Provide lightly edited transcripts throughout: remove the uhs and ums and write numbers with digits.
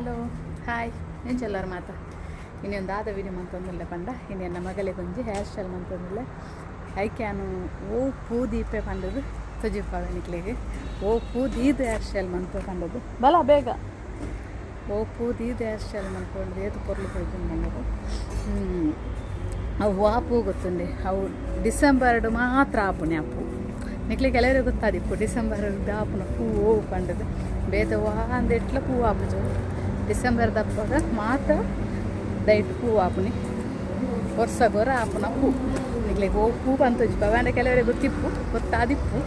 hello hi ಏನು ಚೆಲ್ಲರ ಮಾತಾ ಇನ್ನೊಂದು ಆದ ವಿಡಿಯೋ ಮಂತೊಂದಿಲ್ಲ ಪಂಡ ಇನ್ನು ನನ್ನ ಮಗಳಿಗೆ ಒಂಜಿ ಹೇರ್ ಸ್ಟೈಲ್ ಮಂತೊಂದಿಲ್ಲ ಐಕ್ಯಾನು ಓ ಪೂ ದೀಪೆ ಪಂಡದು ತುಜಿಪಾವೆ ನಿಕ್ಲಿಗೆ ಓ ಪೂ ದೀದು ಹೇರ್ ಸ್ಟೈಲ್ ಮಂತು ಪಂಡದು ಬಲ ಬೇಗ ಓ ಪೂ ದೀದು ಹೇರ್ ಸ್ಟೈಲ್ ಮಂತ್ಕೊಂಡು ಏತು ಪೊರ್ಲು ಹೋಯ್ತು ಬಂದದು ಅವು ಆ ಪೂ ಗೊತ್ತುಂಡೆ ಅವು ಡಿಸೆಂಬರ್ಡು ಮಾತ್ರ ಆಪುನೆ ಆ ಪೂ ನಿಕ್ಲಿ ಕೆಲವರಿಗೆ ಗೊತ್ತಾದಿಪ್ಪು ಡಿಸೆಂಬರ್ದು ಆಪುನ ಪೂ ಓ ಪಂಡದು ಬೇತ ಅಂದ ಎಟ್ಲ ಪೂ ಆಪುಜು ಡಿಸೆಂಬರ್ ದಪ್ಪಾಗ ಮಾತ್ರ ದೈಟ್ ಪೂ ಆಪುನಿ ವರ್ಷಗೋರ ಆಪುನ ಪೂ ನಿಕ್ಲಿಗೆ ಓ ಪೂ ಬಂತುಜು ಪವಾಂಡ ಕೆಲವರಿಗೆ ಗೊತ್ತಿಪ್ಪು ಗೊತ್ತಾದಿಪ್ಪು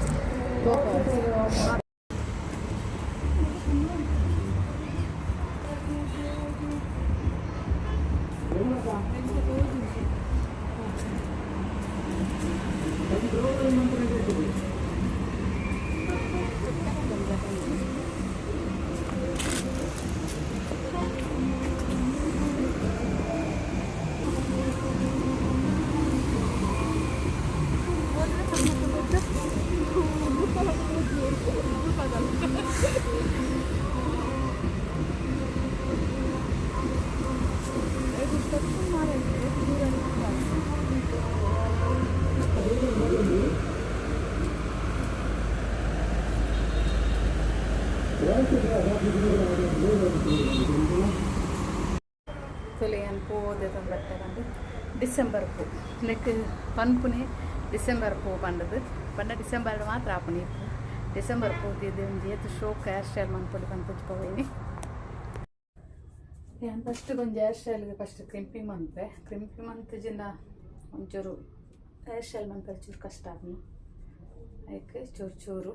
ತುಲಿಯನ್ ಪೂ ಓದೋದು ಬರ್ತದಂದು ಡಿಸೆಂಬರ್ ಪೂ ನೆಕ್ ಪನ್ಪುನೆ ಡಿಸೆಂಬರ್ ಪೂ ಪಂಡದು ಪಂಡ ಡಿಸೆಂಬರ್ ಮಾತ್ರ ಆಪುನಿ ಡಿಸೆಂಬರ್ ಪೂ ಇದು ಒಂದು ಏತು ಶೋಕ್ ಹೇರ್ ಸ್ಟೈಲ್ ಮಂತ್ಪೊಡು ಪಂಪುಜ್ಪೋಯಿನಿ ಏನು ಫಸ್ಟ್ ಒಂದು ಹೇರ್ ಸ್ಟೈಲ್ಗೆ ಫಸ್ಟ್ ಕ್ರಿಂಪಿಂಗ್ ಮಂತ್ಜಿಂದ ಒಂಚೂರು ಹೇರ್ ಸ್ಟೈಲ್ ಮಂತ್ ಚೂರು ಕಷ್ಟ ಆದ್ನು ಅದಕ್ಕೆ ಚೂರು ಚೂರು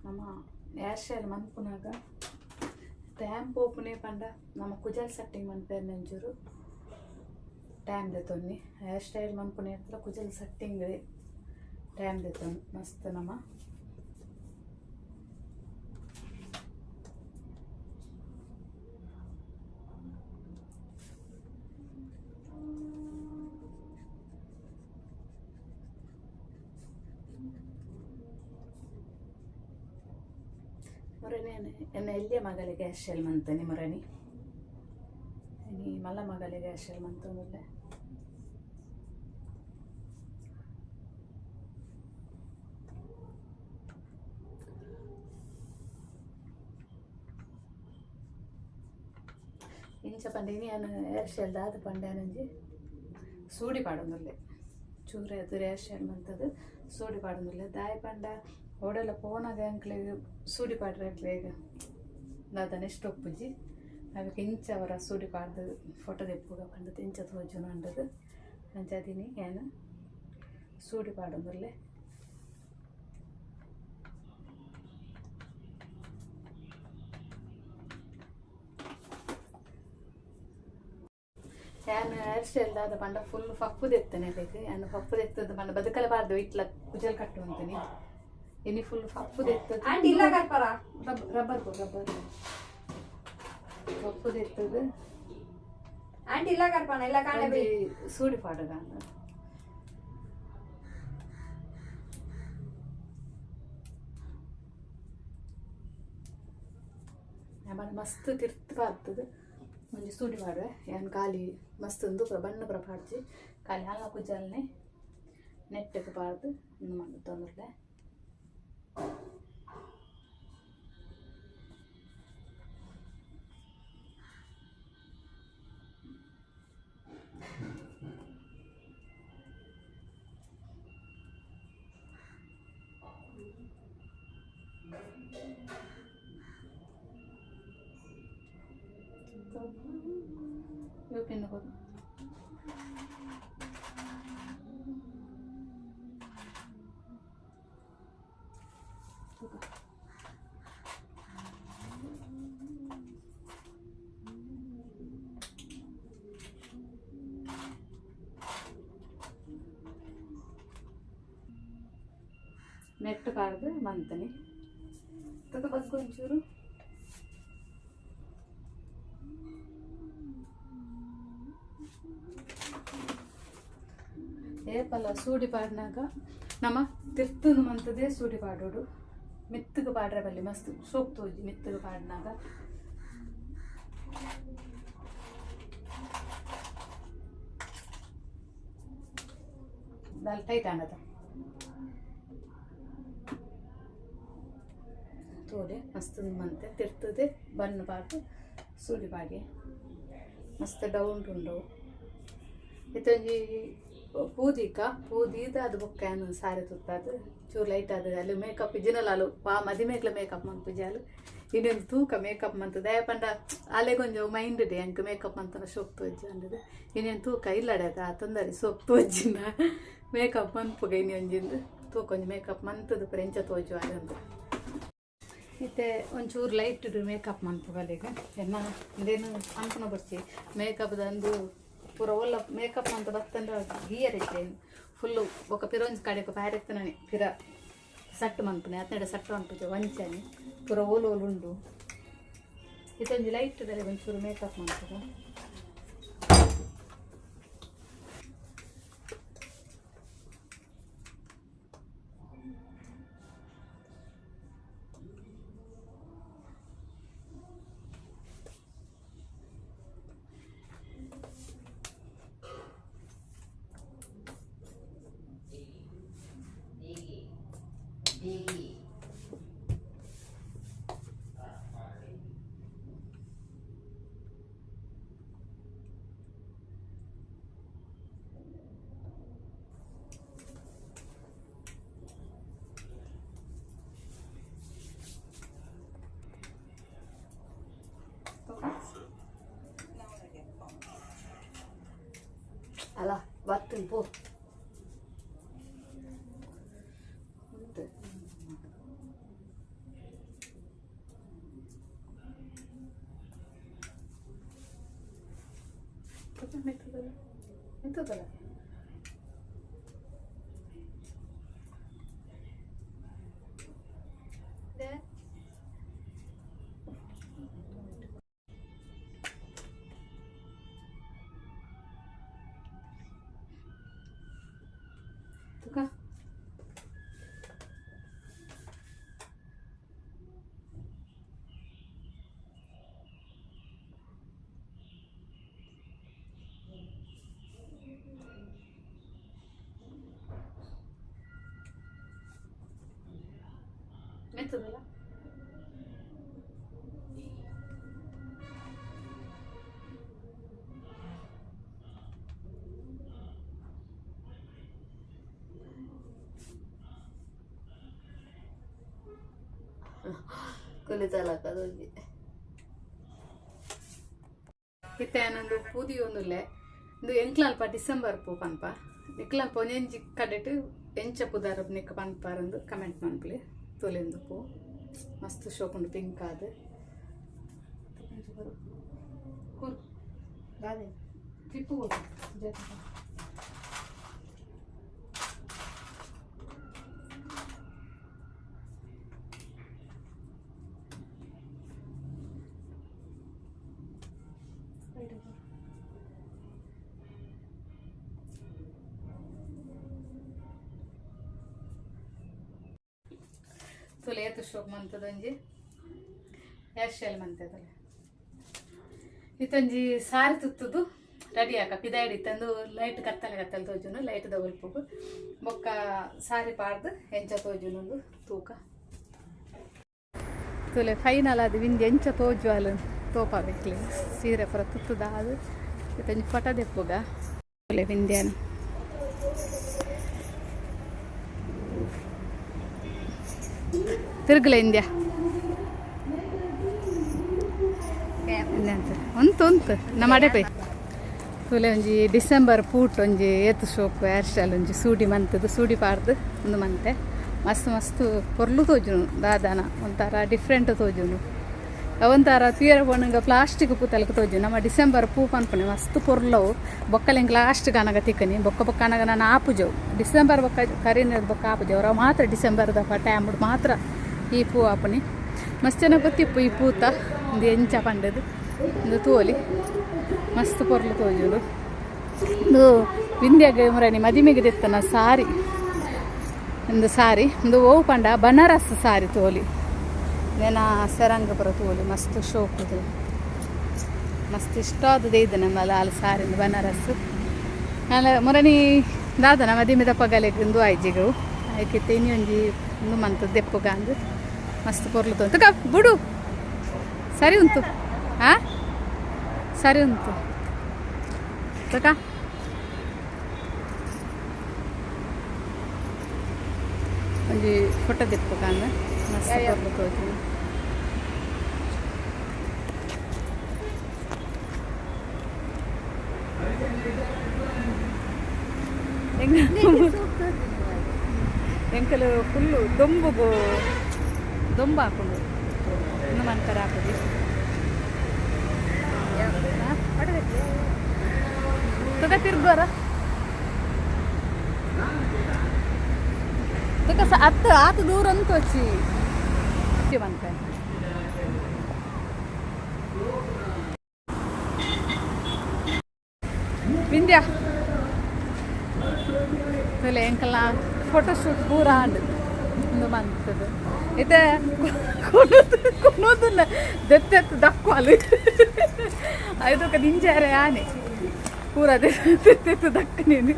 ನಮ್ಮ ಹೇರ್ ಸ್ಟೈಲ್ ಮನ್ಪುನಾಗ ಟೈಮ್ ಪೋಪುನೆ ಪಂಡ ನಮ್ಮ ಕುಜಲ್ ಸೆಟ್ಟಿಂಗ್ ಮನ್ಪೇರ್ ಒಂಚೂರು ಟೈಮ್ ದೆತೊನ್ನಿ ಹೇರ್ ಸ್ಟೈಲ್ ಮನ್ಪುನೆ ಹತ್ರ ಕುಜಲ್ ಸೆಟ್ಟಿಂಗ್ ಟೈಮ್ ದೆತೊನ್ನಿ ಮಸ್ತ್ ನಮ್ಮ ಮೊರನೆ ಎನ್ನ ಎಲ್ಲಿಯ ಮಗಳಿಗೆ ಹೇರ್ ಸ್ಟೈಲ್ ಮಂತನಿ ಮೊರನಿ ನೀ ಮಲ್ಲ ಮಗಳಿಗೆ ಹೇರ್ ಸ್ಟೈಲ್ ಮಂತೊಂದುಲ್ಲೆ ಇಂಚ ಪಂಡಿನಿ ನಾನು ಹೇರ್ ಸ್ಟೈಲ್ ದಾದ ಪಂಡ್ಯಾನಂಜಿ ಸೂಡಿ ಪಾಡೊಂದುಲ್ಲೆ ಚೂರೆ ಅದು ಹೇರ್ ಸ್ಟೈಲ್ ಮಂತದು ಸೂಡಿ ಪಾಡೊಂದುಲ್ಲೆ ದಾಯಿ ಪಂಡ ಓಡೆಲ್ಲ ಪೋನಾಗ ಅಂಕ್ಲೆಗ್ ಸೂಡಿ ಪಾಡ್ರೆ ದಾದನ ಎಷ್ಟು ಒಪ್ಪುಜಿ ಅದಕ್ಕೆ ಇಂಚ ಅವರ ಸೂಡಿ ಪಾಡ್ದು ಫೋಟೋ ತೆಪ್ಪುಗ ಪಂಡದು ಇಂಚ ತೋಜುನ ಅಂಡದು ಅಂಚದಿನಿ ಏನು ಸೂಡಿ ಪಾಡೊಂದುಲ್ಲೆ ನಾನು ಹೇರ್ ಸ್ಟೈಲ್ ದಾದ ಪಂಡ ಫುಲ್ ಪಪ್ಪು ತೆತ್ತನೆ ಅದಕ್ಕೆ ನಾನು ಪಪ್ಪು ತೆತ್ತದ ಪಂಡ ಬದುಕಲೆ ಬಾರ್ದು ಇಟ್ಲ ಕುಜಲ್ ಕಟ್ಟು ಅಂತೀನಿ ಇನ್ನು ಫುಲ್ ಪಪ್ಪು ತೆತ್ತದ ರಬ್ಬರ್ ಪಪ್ಪು ತೆತ್ತದ ಆಂಟಿ ಇಲ್ಲ ಕರ್ಪಣ ಇಲ್ಲ ಕಾಣೆ ಸೂಡಿ ಪಾಡಗ ಮಸ್ತ್ ತಿರ್ತು ಬಾರ್ತದೆ ಒಂಜಿ ಸೂಡಿ ಮಾಡುವೆ ಏನು ಖಾಲಿ ಮಸ್ತ್ ಒಂದು ಬಣ್ಣ ಪುರ ಪಾಡ್ಜಿ ಖಾಲಿ ಹಲ್ಲ ಕುಜಲ್ನೆ ನೆಟ್ಟಗೆ ಪಾಡ್ದು ಇನ್ನು ಮಾಡಿ ತೊಂದರೆ ಇವಕ್ಕಿನ್ನು ಹೋದು ನೆಟ್ಟು ಕಾಡ್ದು ಮಂತನಿ ತಗ ಬಗ್ಗು ಒಂಚೂರು ಏಪಲ್ಲ ಸೂಡಿ ಪಾಡಿನಾಗ ನಮ್ಮ ತಿರ್ತುನು ಮಂತದೇ ಸೂಡಿ ಪಾಡೋಡು ಮೆತ್ತಗೆ ಪಾಡ್ರೆ ಬಲ್ಲಿ ಮಸ್ತ್ ಸೋಕ್ ತೋಜಿ ಮೆತ್ತಗೆ ಪಾಡಿನಾಗ ದಾಲ್ ಟೈಟ್ ಆಗದ ತೋಡೆ ಮಸ್ತ್ ಮಂತೆ ತಿರ್ತದೆ ಬಣ್ಣ ಪಾಡು ಸೂಡಿ ಪಾಡಿ ಮಸ್ತ್ ಡೌನ್ ಉಂಡು ಇತ್ತೊಂಜಿ ಪೂದಿಕ ಪೂದಿದ ಅದು ಬೊಕ್ಕ ಸಾರಿ ತುತ್ತದು ಚೂರು ಲೈಟ್ ಅದು ಅಲ್ಲಿ ಮೇಕಪ್ ಇಜ್ಜಿನಲ್ಲ ಪಾ ಮದಿಮೇಕ್ಲ ಮೇಕಪ್ ಮನ್ಪುಜಾಲು ಇನ್ನೊಂದು ತೂಕ ಮೇಕಪ್ ಮಂತು ದಯಪಂಡ ಅಲೆ ಕೊಂಚ ಮೈಂಡ್ ಡೇ ಅಂಕ ಮೇಕಪ್ ಮಂತನ ಸೋಪ್ ತೋಜ್ಜಿ ಅಂದದು ಇನ್ನೇನು ತೂಕ ಇಲ್ಲಡೆ ಅದ ತೊಂದರೆ ಸೋಪ್ ತೋಜ್ಜಿನ ಮೇಕಪ್ ಮನ್ಪುಗ ಇನ್ನೊಂಜಿಂದು ತೂಕೊಂಜಿ ಮೇಕಪ್ ಮಂತದು ಪ್ರೆಂಚ ತೋಜು ಅದಂದು ಮತ್ತೆ ಒಂಚೂರು ಲೈಟ್ ಮೇಕಪ್ ಮನ್ಪುಗಲಿಗ ಎನ್ನ ಇದೇನು ಅನ್ಪನ ಬರ್ಚಿ ಮೇಕಪ್ದಂದು ಪೂರ ಒಲ್ಲ ಮೇಕಪ್ ಅಂತ ಬತ್ತಂದ್ರೆ ಗಿಯರ್ ಇತ್ತೆ ಫುಲ್ಲು ఒక ಪಿರೋಂಜ್ ಕಡೆಗೆ ಪ್ಯಾರೆತ್ತನೇ ಪಿರ ಸಟ್ಟು ಮನ್ಪುನೆ ಹತ್ತೆರಡು ಸಟ್ಟು ಅನ್ಪುಜೆ ವಂಚನೆ ಪೂರ ಓಲು ಉಂಡು ಇದೊಂದು ಲೈಟ್ ದಲ್ಲಿ ಒಂಚೂರು ಮೇಕಪ್ ಮನ್ಪುಗ ಅಲ್ಲ ಬರ್ತೇನೆ ಪೋ ಎಂತದಲ್ಲ ತುಕ ಮೆತ್ತದಲ್ಲ ಕುಲಿತಲಕ್ಕದೊಂದು ಇತ್ತೆ ನಂದು ಪೂದಿ ಒಂದುಲ್ಲೆ ಇಂದು ಎಂಕ್ಲಲ್ಪ ಡಿಸೆಂಬರ್ ಪೂ ಪನ್ಪ ನಿಕ್ಲಲ್ಪ ಒಂಜಿ ಕಡೆಟ್ ಎಂಚ ಪುದಾರ ನಿಕ್ಕ ಪನ್ಪಾರಂದು ಕಮೆಂಟ್ ಮನ್ಪಲಿ ತೊಲೆಂದು ಪೂ ಮಸ್ತ್ ಶೋಕುಂಡು ಪಿಂಕ್ ಆದ್ ಗಾದೆ ಟಿಪ್ಪು ತುಲೆ ಏತು ಶೋಕ್ ಮಂತದೊಂಜಿ ಹೇರ್ ಸ್ಟೈಲ್ ಮಂತದಲ್ಲ ಇತ್ತೊಂಜಿ ಸಾರಿ ತುತ್ತುದು ರೆಡಿ ಆಕ ಪಿದಾಯಿಡಿ ತಂದು ಲೈಟ್ ಕತ್ತಲೆ ತೋಜುನು ಲೈಟ್ ದೊಲ್ಪುಗು ಬೊಕ್ಕ ಸಾರಿ ಪಾಡ್ದು ಎಂಚ ತೋಜುನೊಂದು ತೂಕ ತುಲೆ ಫೈನಲ್ ಅದು ವಿಂದು ಎಂಚ ತೋಜು ಅಲ್ಲ ತೋಪ ಬೇಕಲಿ ಸೀರೆ ಪುರ ತುತ್ತುದ ಅದು ಇತ್ತೊಂಜಿ ಫೋಟೋ ದೆಪ್ಪುಗ ತುಲೆ ವಿಂದ್ಯಾನ ತಿರುಗಲ ಇಂದ್ಯಾ ಒಂತು ನಮ್ಮ ಅಡೆಪೈ ತುಲೆ ಒಂಜಿ ಡಿಸೆಂಬರ್ ಪೂಟ್ ಒಂಜಿ ಏತು ಶೋಕು ಹೇರ್ ಸ್ಟೈಲ್ ಒಂಜಿ ಸೂಡಿ ಮಂತದು ಸೂಡಿ ಪಾಡ್ದು ಒಂದು ಮಂತೆ ಮಸ್ತ್ ಮಸ್ತ್ ಪೊರ್ಲು ತೋಜುನು ದಾದಾನ ಒಂಥರ ಡಿಫ್ರೆಂಟ್ ತೋಜುನು ಒಂಥರ ತೀರ ಪೋಣಂಗ ಪ್ಲಾಸ್ಟಿಕ್ ಪೂತಲಕ ತೋಜು ನಮ್ಮ ಡಿಸೆಂಬರ್ ಪೂ ಪನ್ಪುಣೆ ಮಸ್ತ್ ಪೊರ್ಲವು ಬೊಕ್ಕಲಿಂಗ್ ಲಾಸ್ಟ್ ಕನಗ ತಿಕ್ಕನಿ ಬೊಕ್ಕ ಬೊಕ್ಕ ಕನಗ ನಾನು ಆಪುಜವು ಡಿಸೆಂಬರ್ ಬೊಕ್ಕ ಕರೀನದ ಬೊಕ್ಕ ಆಪುಜವು ಅವ್ರ ಮಾತ್ರ ಡಿಸೆಂಬರ್ದ ಟೈಮ್ ಮಾತ್ರ ಈ ಪೂ ಆಪುನಿ ಮಸ್ತ್ ಚೆನ್ನಾಗಿ ಗೊತ್ತಿಪ್ಪು ಈ ಪೂತ ಒಂದು ಎಂಚ ಪಂಡದು ಒಂದು ತೋಲಿ ಮಸ್ತ್ ಪೊರ್ಲು ತೋಜುಲು ಒಂದು ವಿಂಧ್ಯಾಗ ಮುರಾಣಿ ಮದಿಮೆಗೆ ತೆತ್ತನ ಸಾರಿ ಒಂದು ಸಾರಿ ಒಂದು ಓವು ಪಂಡ ಬನಾರಸ್ ಸಾರಿ ತೋಲಿ ನೇನ ಸೆರಂಗಪುರ ತೋಲಿ ಮಸ್ತ್ ಶೋಕುದು ಮಸ್ತ್ ಇಷ್ಟ ಆದದೇ ಇದೆ ನಮ್ಮಲ್ಲ ಅಲ್ಲಿ ಸಾರಿ ಬನಾರಸ್ ಅಲ್ಲ ಮುರಾಣಿ ದಾದನ ಮದಿಮೆ ದಪ್ಪಗಲೆಗೊಂದು ಆಯ್ಜಿಗವು ಆಯ್ಕೆ ತೆನಿ ಒಂಜಿ ಒಂದು ಮಂತ್ ದೆಪ್ಪಗ ಅಂದು ಮಸ್ತ್ ಪೊರ್ಲು ತೊಂತು ಕ ಬಿಡು ಸರಿ ಉಂಟು ಹಾಂ ಸರಿ ಉಂಟು ತಕ ಒಂಜಿ ಫೋಟೋ ದೆಪ್ಪಗ ಅಂದು ಮಸ್ತ್ ಪೊರ್ಲು ತೋಜು ಎಂಕಲು ಫುಲ್ಲು ದೊಂಬುಗು ದೊಂಬು ಹಾಕೊಂಡು ಇನ್ನು ಮಂತರ ಹಾಕೋದು ತುಗ ತಿರ್ಗೋರ ತುಗ ಹತ್ತು ಆತು ದೂರ ಅಂತ వచ్చి ಮಂತ ವಿಂಧ್ಯ ತಲೆ ಎಂಕಲ್ನ ಫೋಟೋಶೂಟ್ ಪೂರ ಆಂಡ್ ಒಂದು ಮಂತದ್ದು ಇತ್ತೆ ಕೊನೋದನ್ನ ದೆತ್ತೆತ್ತು ದಕ್ವಾಲು ಐದಕ್ಕೆ ನಿಂಜಾರೆ ಆನೆ ಪೂರ ದೆತ್ತೆತ್ತು ದಕ್ಕ ನೀನು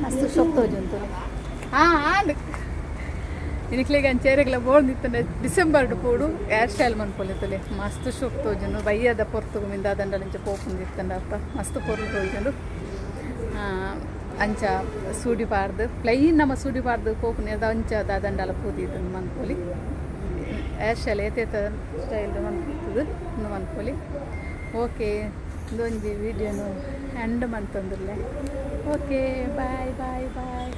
ಮಸ್ತ್ ಶೊಪ್ತೋಜುಂತು ಹಾಂ ಆಂಡ್ ಇನಿಕ್ಲಿಗೆ ಅಂಚೇರೆಗ್ಲ ಬೋಳ್ದಿತ್ತಂದ್ರೆ ಡಿಸೆಂಬರ್ ಪೋಡು ಹೇರ್ ಸ್ಟೈಲ್ ಮನ್ಕೊಲಿತ್ತಲೆ ಮಸ್ತ್ ಶೋಕ್ ತೋಜನು ಬಯ್ಯದ ಪೊರ್ತುಗು ಮಿಂದ ದಂಡಲಿಂಚ ಪೋಪುಂದಿತ್ತಂಡಪ್ಪ ಮಸ್ತ್ ಪೊರ್ಲು ತೋಜನು ಅಂಚ ಸೂಡಿ ಪಾಡ್ದು ಪ್ಲೈನ್ ನಮ್ಮ ಸೂಡಿ ಪಾಡ್ದು ಪೋಪುನಿ ಅದು ಅಂಚ ದಂಡಲ ಪೂದಿದ್ದು ಮನ್ಕೊಲಿ ಹೇರ್ ಸ್ಟೈಲ್ ಏತೇತ ಸ್ಟೈಲ್ ಮನ್ಪುದು ಮನ್ಕೊಲಿ ಓಕೆ ಇದೊಂದು ವಿಡಿಯೋನು ಎಂಡ್ ಮಂತಂದ್ರಲೆ ಓಕೆ ಬಾಯ್ ಬಾಯ್ ಬಾಯ್